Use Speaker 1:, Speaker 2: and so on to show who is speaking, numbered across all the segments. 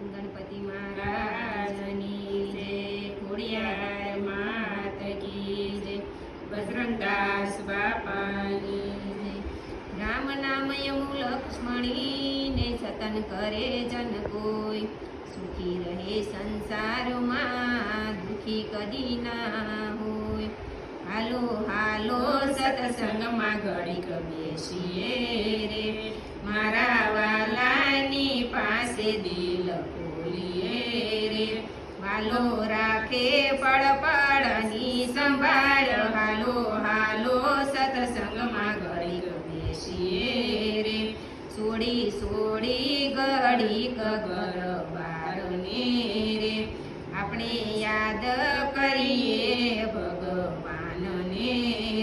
Speaker 1: गणपति महाराजनी जय, खोड़ियार मात की जय, बजरंगदास बापानी जय। राम नाम यमु लक्ष्मणी ने जतन करे जन कोई, सुखी रहे संसार में दुखी कदी ना होय। हालो हालो सत्संग में घड़ीक बेसीए रे, मारा वालानी पासे दिल खोलीए रे। वालो राखे पड़ पड़नी संभाळ, हालो हालो सत्संग में घड़ीक बेसीए रे। सोड़ी सोड़ी घड़ीक घर बारने रे, अपने याद करिए भगवान ने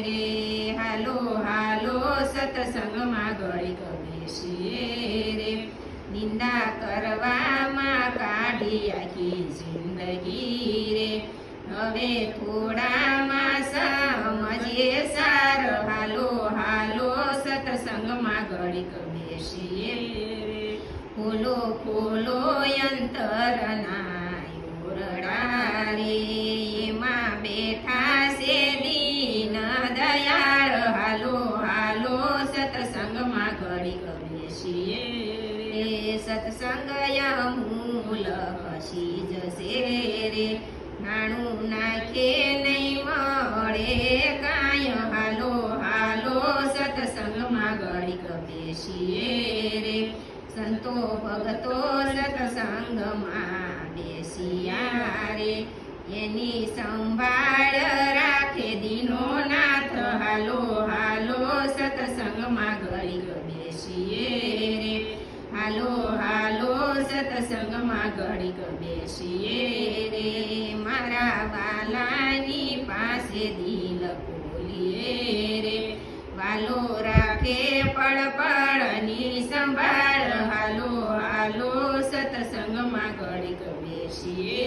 Speaker 1: रे। हालो हालो सत्संग में घड़ीक बेसीए रे, निंदा करवा में काढ़ी आखी जिंदगी रे। हवे थोड़ा में समझिए सार, हालो हालो सत्संग में घड़ीक बेसीए रे। खोलो खोलो यंतर नायोरड़ा रे, एमां बेठा से दीन दयाळ, हालो हालो सत्संग में घड़ीक बेसीए रे। सत्संग मूल हसी जसे रे, नाणु नाखे नहीं मळे कांय, हालो हालो सत्संग में घड़ीक बेसीए रे। संतो भगतो सत्संग में बेसिया रे, एनी संभाळ राखे दीनोनाथ, हालो हालो सत्संग में घड़ीक बेसीए रे। हालो हालो सत्संग में घड़ीक बेसीए रे, मारा वालानी पासे दिल खोलीए रे। वालो राखे पड़ पड़नी संभाळ, हालो हालो सत्संग में घड़ीक बेसीए